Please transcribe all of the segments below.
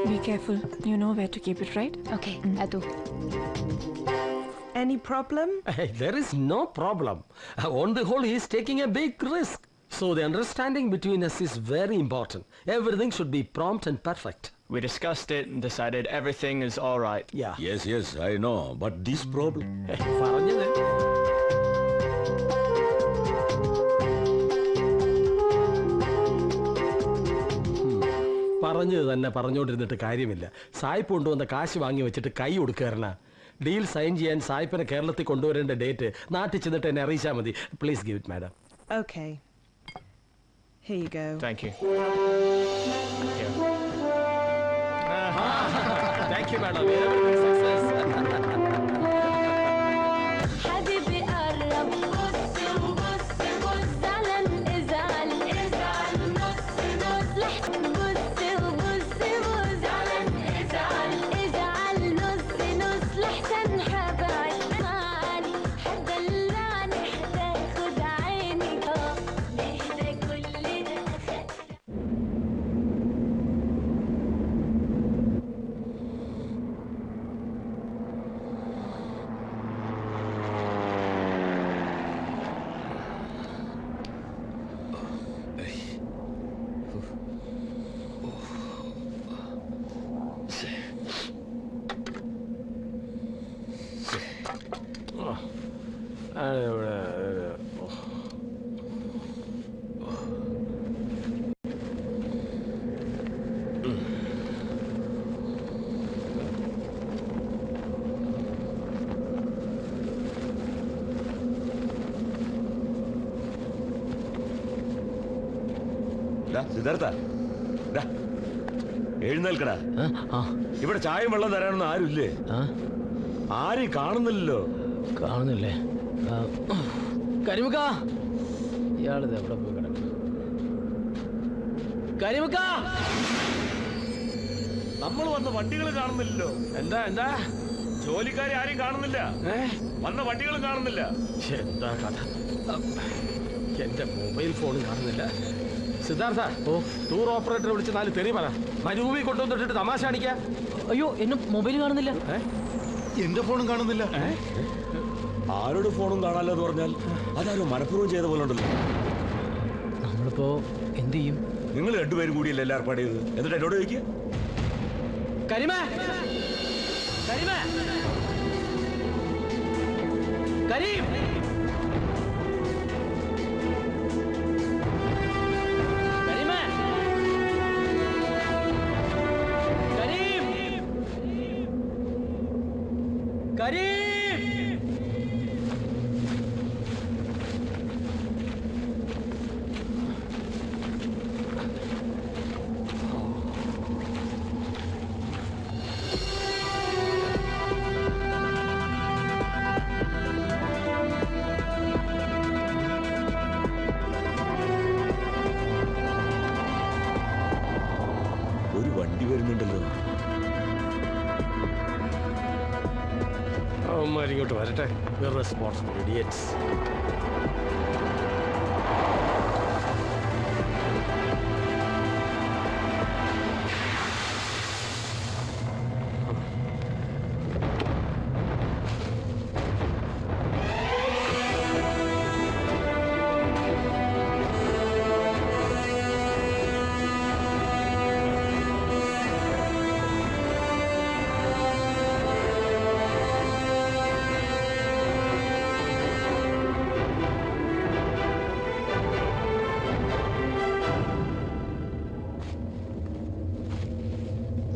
Be careful. You know where to keep it, right? Okay, Adu. Any problem? Hey, there is no problem. On the whole, he is taking a big risk. So the understanding between us is very important. Everything should be prompt and perfect. We discussed it and decided everything is all right. Yeah. Yes, I know. But this problem... പറഞ്ഞത് പറഞ്ഞത് തന്നെ പറഞ്ഞുകൊണ്ടിരുന്നിട്ട് കാര്യമില്ല. സായിപ്പ് കൊണ്ടുവന്ന കാശ് വാങ്ങി വെച്ചിട്ട് കൈ കൊടുക്കാറണ. ഡീൽ സൈൻ ചെയ്യാൻ സായിപ്പിനെ കേരളത്തിൽ കൊണ്ടുവരേണ്ട ഡേറ്റ് നാട്ടിൽ ചെന്നിട്ട് എന്നെ അറിയിച്ചാൽ മതി. Please give it madam. Okay. Here you go. Thank you. Thank you, madam. Everything success. حبيبي قرب بص وبص بص زعلان ازعل ازعل نص نص لح بص وبص بص زعلان ازعل ازعل نص نص لحسن حبعد معاني حدلعني حتاخد عيني نهدى كلنا Siddhartha എഴുന്നേൽക്കടാ. ഇവിടെ ചായയും വെള്ളം തരാനൊന്നും ആരുമില്ലേ? ആരെയും കാണുന്നില്ലല്ലോ. കാണുന്നില്ലേ? കരിമുക്ക, ഇയാളിത് എവിടെ പോയി കിടക്കും? കരിമുക്ക, നമ്മൾ വന്ന വണ്ടികൾ കാണുന്നില്ലല്ലോ. എന്താ ജോലിക്കാരെ ആരെയും കാണുന്നില്ല. വന്ന വണ്ടികളും കാണുന്നില്ല. എന്താ കഥ? എന്റെ മൊബൈൽ ഫോണും കാണുന്നില്ല. സിദ്ധാർത്ഥ, ടൂർ ഓപ്പറേറ്ററെ വിളിച്ച് 4 തെറി പറ. മരുഭൂമി കൊണ്ടുവന്നിട്ട് തമാശ കാണിക്ക. അയ്യോ, എന്നെ മൊബൈൽ കാണുന്നില്ല. എന്റെ ഫോണും കാണുന്നില്ല. ആരുടെ ഫോണും കാണാല്ലോ എന്ന് പറഞ്ഞാൽ അതാരോ മനഃപൂർവ്വം ചെയ്ത പോലെ ഉണ്ടല്ലോ. നമ്മളിപ്പോ എന്ത് ചെയ്യും? നിങ്ങൾ രണ്ടുപേരും കൂടിയല്ലേ എല്ലാം ഏർപ്പാട് ചെയ്ത്. എന്നിട്ട് എന്നോട് ചോദിക്കുക. കരിമേ, കരിമേ, കരീം, ഒരു വണ്ടി വരുന്നുണ്ടല്ലോ. ഇങ്ങോട്ട് വരട്ടെ. Irresponsible idiots.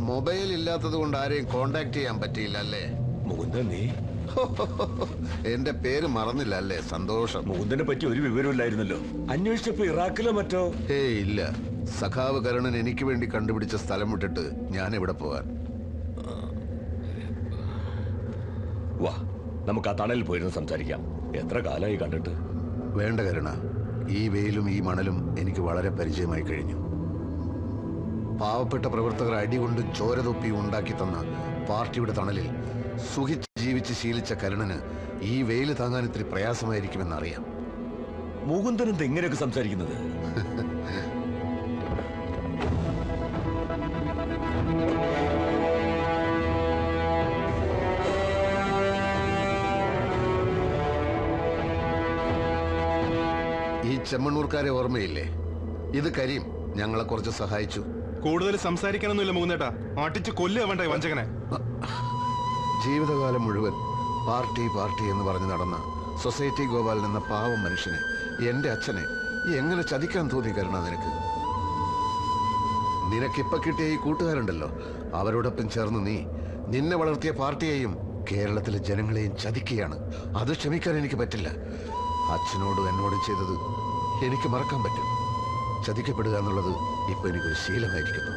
മൊബൈൽ ഇല്ലാത്തത് കൊണ്ട് ആരെയും കോണ്ടാക്ട് ചെയ്യാൻ പറ്റിയില്ല അല്ലേ? മുകുന്ദൻ, നീ എന്റെ പേര് മറന്നില്ല അല്ലേ? സന്തോഷം. മുകുന്ദനെ പറ്റി ഒരു വിവരമില്ലായിരുന്നല്ലോ. അന്വേഷിച്ചപ്പോ ഇറാഖിലോ മറ്റോ? ഇല്ല. സഖാവ് കരുണൻ എനിക്ക് വേണ്ടി കണ്ടുപിടിച്ച സ്ഥലം വിട്ടിട്ട് ഞാൻ എവിടെ പോവാൻ? വാ, നമുക്ക് ആ തണലിൽ പോയിരുന്ന് സംസാരിക്കാം. എത്ര കാലമായി കണ്ടിട്ട്. വേണ്ട കരുണ, ഈ വെയിലും ഈ മണലും എനിക്ക് വളരെ പരിചയമായി കഴിഞ്ഞു. പാവപ്പെട്ട പ്രവർത്തകർ അടികൊണ്ട് ചോരതൊപ്പി ഉണ്ടാക്കി തന്ന പാർട്ടിയുടെ തണലിൽ സുഖിച്ച് ജീവിച്ച് ശീലിച്ച കരുണന് ഈ വെയില് താങ്ങാൻ ഇത്തിരി പ്രയാസമായിരിക്കുമെന്നറിയാം. മുകുന്ദൻ എന്താ ഇങ്ങനെയൊക്കെ സംസാരിക്കുന്നത്? ചെമ്മണ്ണൂർക്കാരെ ഓർമ്മയില്ലേ? ഇത് കരീം ഞങ്ങളെ കുറച്ച് സഹായിച്ചു. കൂടുതൽ സംസാരിക്കാനൊന്നുമില്ല മൂന്നേട്ടാ, ആട്ടിച്ച് കൊല്ലുക വേണ്ട വഞ്ചകനെ. ജീവിതകാലം മുഴുവൻ പാർട്ടി പാർട്ടി എന്ന് പറഞ്ഞു നടന്ന സൊസൈറ്റി ഗോപാലൻ എന്ന പാവം മനുഷ്യനെ, എന്റെ അച്ഛനെ എങ്ങനെ ചതിക്കാൻ തോന്നി കരുണ നിനക്ക്? നിനക്കിപ്പ കിട്ടിയ ഈ കൂട്ടുകാരുണ്ടല്ലോ, അവരോടൊപ്പം ചേർന്ന് നീ നിന്നെ വളർത്തിയ പാർട്ടിയെയും കേരളത്തിലെ ജനങ്ങളെയും ചതിക്കുകയാണ്. അത് ക്ഷമിക്കാൻ എനിക്ക് പറ്റില്ല. അച്ഛനോടും എന്നോടും ചെയ്തത് എനിക്ക് മറക്കാൻ പറ്റും. ചതിക്കപ്പെടുക എന്നുള്ളത് ഇപ്പൊ എനിക്കൊരു ശീലമായിരിക്കുന്നു.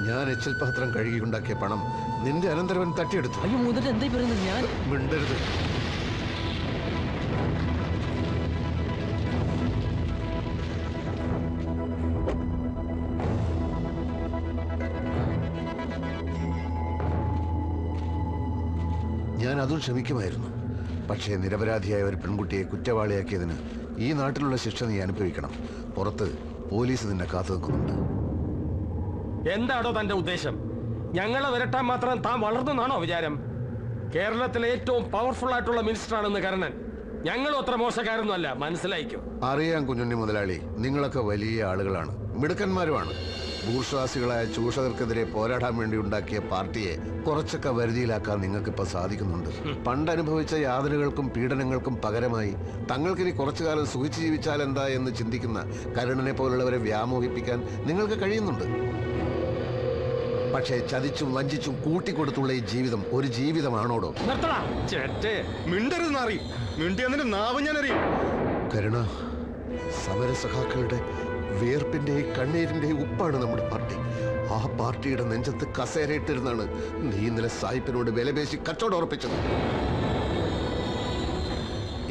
ഞാൻ എച്ചിൽ പാത്രം കഴുകിയുണ്ടാക്കിയ പണം നിന്റെ അനന്തരവൻ തട്ടിയെടുത്തു. അയ്യോ മൂന്നിട്ട് എന്തായി പറയുന്നത്? ഞാൻ മിണ്ടരുത്. ഞാൻ അതും ക്ഷമിക്കുമായിരുന്നു. പക്ഷേ നിരപരാധിയായ ഒരു പെൺകുട്ടിയെ കുറ്റവാളിയാക്കിയതിന് ഈ നാട്ടിലുള്ള ശിക്ഷ നീ അനുഭവിക്കണം. പുറത്ത് പോലീസ് നിന്നെ കാത്തു നിൽക്കുന്നുണ്ട്. എന്താണോ തന്റെ ഉദ്ദേശം? ഞങ്ങളെ വരട്ടാൻ മാത്രം താൻ വളർന്നെന്നാണോ വിചാരം? കേരളത്തിലെ ഏറ്റവും പവർഫുൾ ആയിട്ടുള്ള മിനിസ്റ്ററാണെന്ന് കരുണൻ. ഞങ്ങളും അത്ര മോശക്കാരൊന്നും അല്ല, മനസ്സിലായിക്കോ? അറിയാം കുഞ്ഞുണ്ണി മുതലാളി, നിങ്ങളൊക്കെ വലിയ ആളുകളാണ്, മിടുക്കന്മാരുമാണ്. ഭൂർശ്വാസികളായ ചൂഷകർക്കെതിരെ പോരാടാൻ വേണ്ടി ഉണ്ടാക്കിയ പാർട്ടിയെ കുറച്ചൊക്കെ വരുതിയിലാക്കാൻ നിങ്ങൾക്കിപ്പോൾ സാധിക്കുന്നുണ്ട്. പണ്ടനുഭവിച്ച യാതനകൾക്കും പീഡനങ്ങൾക്കും പകരമായി തങ്ങൾക്കിനി കുറച്ചു കാലം സുഖിച്ചു ജീവിച്ചാൽ എന്താ എന്ന് ചിന്തിക്കുന്ന കരുണനെ പോലുള്ളവരെ വ്യാമോഹിപ്പിക്കാൻ നിങ്ങൾക്ക് കഴിയുന്നുണ്ട്. പക്ഷേ ചതിച്ചും വഞ്ചിച്ചും കൂട്ടിക്കൊടുത്തുള്ള ഈ ജീവിതം ഒരു ജീവിതമാണോടോ? മിണ്ടരുത് നാറി, മിണ്ടിയതിന്റെ നാവ് ഞാൻ അറിയും. കരുണ, സമരസഖാക്കളുടെ വേർപ്പിന്റെയും കണ്ണീരിന്റെയും ഉപ്പാണ് നമ്മുടെ പാർട്ടി. ആ പാർട്ടിയുടെ നെഞ്ചത്ത് കസേരയിട്ടിരുന്നാണ് നീ ഇന്നലെ സായിപ്പിനോട് വിലപേശി കച്ചവടം ഉറപ്പിച്ചത്.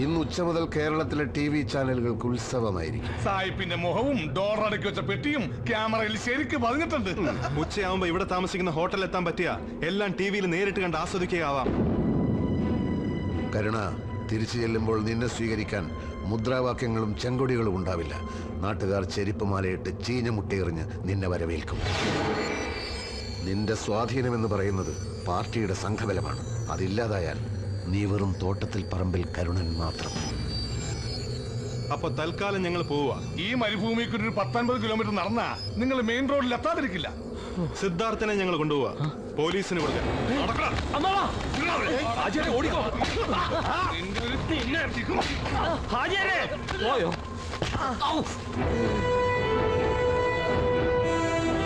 ഇന്ന് ഉച്ച മുതൽ കേരളത്തിലെ TV ചാനലുകൾക്ക് ഉത്സവമായിരിക്കും. സായിപ്പിന്റെ മുഖവും ഡോർ അടക്കി വെച്ച പെട്ടിയും ക്യാമറയിൽ ശരിക്കും പതിഞ്ഞിട്ടുണ്ട്. ഉച്ചയാവുമ്പോ ഇവിടെ താമസിക്കുന്ന ഹോട്ടലിൽ എത്താൻ പറ്റിയ എല്ലാം TV നേരിട്ട് കണ്ട് ആസ്വദിക്കുകയാവാം. കരുണ, തിരിച്ചു ചെല്ലുമ്പോൾ നിന്നെ സ്വീകരിക്കാൻ മുദ്രാവാക്യങ്ങളും ചെങ്കൊടികളും ഉണ്ടാവില്ല. നാട്ടുകാർ ചെരിപ്പുമാലയിട്ട് ചീഞ്ഞ മുട്ടയെറിഞ്ഞ് നിന്നെ വരവേൽക്കും. നിന്റെ സ്വാധീനമെന്ന് പറയുന്നത് പാർട്ടിയുടെ സംഘബലമാണ്. അതില്ലാതായാൽ നീ വെറും തോട്ടത്തിൽ പറമ്പിൽ കരുണൻ മാത്രം. അപ്പൊ തൽക്കാലം ഞങ്ങൾ പോവുക. ഈ മരുഭൂമിക്ക് ഒരു 19 കിലോമീറ്റർ നടന്നാ നിങ്ങൾ മെയിൻ റോഡിൽ എത്താതിരിക്കില്ല. സിദ്ധാർത്ഥനെ ഞങ്ങൾ കൊണ്ടുപോവാ, പോലീസിന് കൊടുക്കാൻ.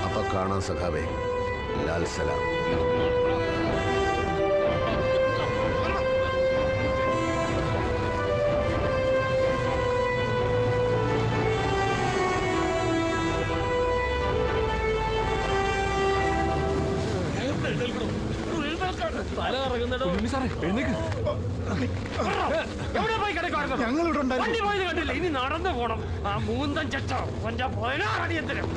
അപ്പൊ കാണാൻ സഖാവേ. ലാൽ സലാം. ഇനി നടന്നു പോണം. ആ മൂന്തൻ ചട്ടോ അടിയന്തരം.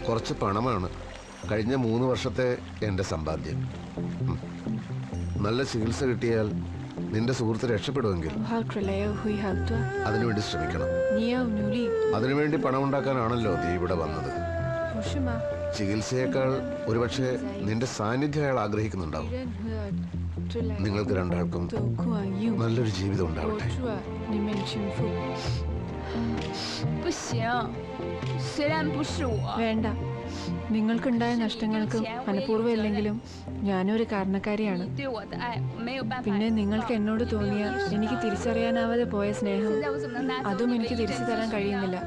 കുറച്ച് പണമാണ് കഴിഞ്ഞ 3 വർഷത്തെ എന്റെ സമ്പാദ്യം. നല്ല ചികിത്സ കിട്ടിയാൽ നിന്റെ സുഹൃത്ത് രക്ഷപ്പെടുമെങ്കിൽ അതിനുവേണ്ടി ശ്രമിക്കണം. അതിനുവേണ്ടി പണം ഉണ്ടാക്കാനാണല്ലോ നീ ഇവിടെ വന്നത്. ചികിത്സയേക്കാൾ ഒരുപക്ഷെ നിന്റെ സാന്നിധ്യം അയാൾ ആഗ്രഹിക്കുന്നുണ്ടാവും. നിങ്ങൾക്ക് രണ്ടാൾക്കും നല്ലൊരു ജീവിതം ഉണ്ടാവട്ടെ. വേണ്ട, നിങ്ങൾക്കുണ്ടായ നഷ്ടങ്ങൾക്ക് മനഃപൂർവ്വമില്ലെങ്കിലും ഞാനൊരു കാരണക്കാരിയാണ്. പിന്നെ നിങ്ങൾക്ക് എന്നോട് തോന്നിയ എനിക്ക് തിരിച്ചറിയാനാവാതെ പോയ സ്നേഹം, അതും എനിക്ക് തിരിച്ചു തരാൻ കഴിയുന്നില്ല.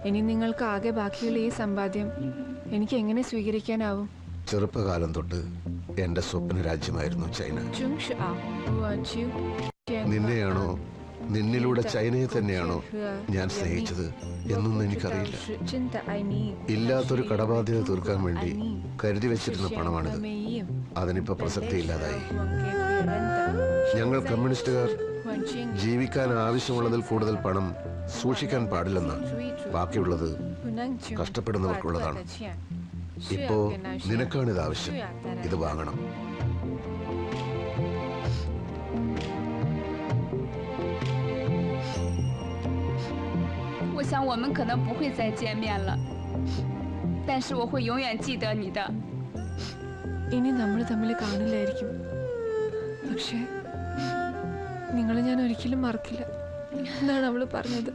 ഇനി നിങ്ങൾക്ക് ആകെ ബാക്കിയുള്ള ഈ സമ്പാദ്യം എനിക്ക് എങ്ങനെ സ്വീകരിക്കാനാവും? ചെറുപ്പകാലം തൊട്ട് എന്റെ സ്വപ്ന രാജ്യമായിരുന്നു ചൈന. നിന്നെയാണോ, നിന്നിലൂടെ ചൈനയെ തന്നെയാണോ ഞാൻ സ്നേഹിച്ചത് എന്നൊന്നും എനിക്കറിയില്ല. ഇല്ലാത്തൊരു കടബാധ്യത തീർക്കാൻ വേണ്ടി കരുതി വെച്ചിരുന്ന പണമാണിത്. അതിനിപ്പോ പ്രസക്തിയില്ലാതായി. ഞങ്ങൾ കമ്മ്യൂണിസ്റ്റുകാർ ജീവിക്കാൻ ആവശ്യമുള്ളതിൽ കൂടുതൽ പണം സൂക്ഷിക്കാൻ പാടില്ലെന്നാണ്. ബാക്കിയുള്ളത് കഷ്ടപ്പെടുന്നവർക്കുള്ളതാണ്. ഇപ്പോ നിനക്കാണിത് ആവശ്യം. ഇത് വാങ്ങണം. 想我们可能不会再见面了，但是我会永远记得你的。 ഇനി നമ്മൾ തമ്മിൽ കാണില്ലായിരിക്കും, പക്ഷേ നിങ്ങളെ ഞാൻ ഒരിക്കലും മറക്കില്ല എന്നാണ് അവള് പറഞ്ഞത്.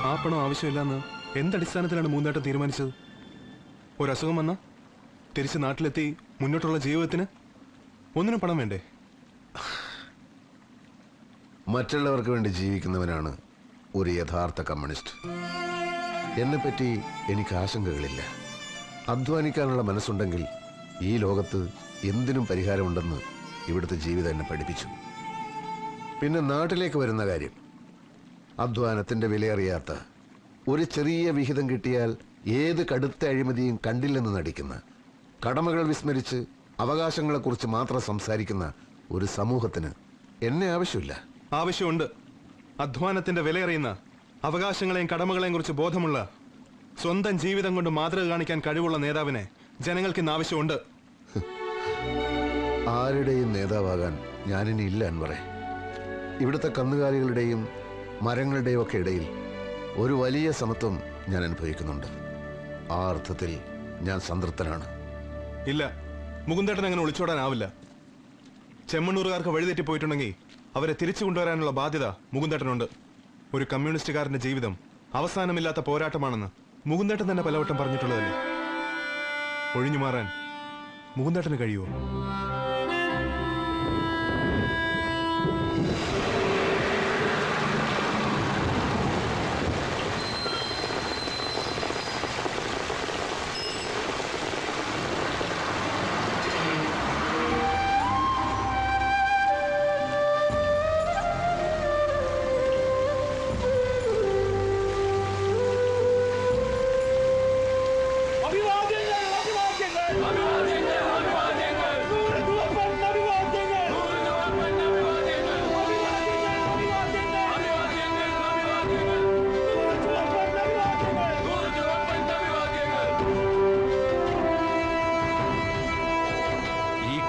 ആ പണം ആവശ്യമില്ലെന്ന് എന്തടിസ്ഥാനത്തിലാണ് മൂന്നേട്ടം തീരുമാനിച്ചത്? ഒരസുഖം വന്ന തിരിച്ച് നാട്ടിലെത്തി മുന്നോട്ടുള്ള ജീവിതത്തിന് ഒന്നിനും പണം വേണ്ടേ? മറ്റുള്ളവർക്ക് വേണ്ടി ജീവിക്കുന്നവനാണ് ഒരു യഥാർത്ഥ കമ്മ്യൂണിസ്റ്റ്. എന്നെപ്പറ്റി എനിക്ക് ആശങ്കകളില്ല. അധ്വാനിക്കാനുള്ള മനസ്സുണ്ടെങ്കിൽ ഈ ലോകത്ത് എന്തിനും പരിഹാരമുണ്ടെന്ന് ഇവിടുത്തെ ജീവിതം എന്നെ പഠിപ്പിച്ചു. പിന്നെ നാട്ടിലേക്ക് വരുന്ന കാര്യം, അധ്വാനത്തിന്റെ വിലയറിയാത്ത, ഒരു ചെറിയ വിഹിതം കിട്ടിയാൽ ഏത് കടുത്ത അഴിമതിയും കണ്ടില്ലെന്ന് നടിക്കുന്ന, കടമകൾ വിസ്മരിച്ച് അവകാശങ്ങളെക്കുറിച്ച് മാത്രം സംസാരിക്കുന്ന ഒരു സമൂഹത്തിന് എന്നെ ആവശ്യമില്ല. ആവശ്യമുണ്ട്. അധ്വാനത്തിന്റെ വിലയറിയുന്ന, അവകാശങ്ങളെയും കടമകളെയും കുറിച്ച് ബോധമുള്ള, സ്വന്തം ജീവിതം കൊണ്ട് മാതൃക കാണിക്കാൻ കഴിവുള്ള നേതാവിനെ ജനങ്ങൾക്ക് ഇന്ന് ആവശ്യമുണ്ട്. ആരുടെയും നേതാവാകാൻ ഞാനിനി ഇല്ല അൻവറെ. ഇവിടുത്തെ കന്നുകാലികളുടെയും മരങ്ങളുടെയും ഒക്കെ ഇടയിൽ ഒരു വലിയ സമത്വം ഞാൻ അനുഭവിക്കുന്നുണ്ട്. ആ അർത്ഥത്തിൽ ഞാൻ സംതൃപ്തനാണ്. ഇല്ല, മുകുന്ദേട്ടൻ അങ്ങനെ ഒളിച്ചോടാനാവില്ല. ചെമ്മണ്ണൂറുകാർക്ക് വഴിതെറ്റി പോയിട്ടുണ്ടെങ്കിൽ അവരെ തിരിച്ചു കൊണ്ടുവരാനുള്ള ബാധ്യത മുകുന്ദേട്ടനുണ്ട്. ഒരു കമ്മ്യൂണിസ്റ്റുകാരന്റെ ജീവിതം അവസാനമില്ലാത്ത പോരാട്ടമാണെന്ന് മുകുന്ദേട്ടൻ തന്നെ പലവട്ടം പറഞ്ഞിട്ടുള്ളതല്ലേ. ഒഴിഞ്ഞു മാറാൻ മുകുന്ദേട്ടന് കഴിയുമോ?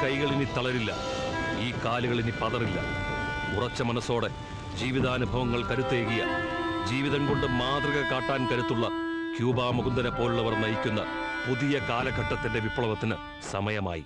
കൈകളിനി തളരില്ല, ഈ കാലുകളിനി പതറില്ല. ഉറച്ച മനസ്സോടെ ജീവിതാനുഭവങ്ങൾ കരുത്തേകിയ, ജീവിതം കൊണ്ട് മാതൃക കാട്ടാൻ കരുത്തുള്ള ക്യൂബ മുകുന്ദനെ പോലുള്ളവർ നയിക്കുന്ന പുതിയ കാലഘട്ടത്തിന്റെ വിപ്ലവത്തിന് സമയമായി.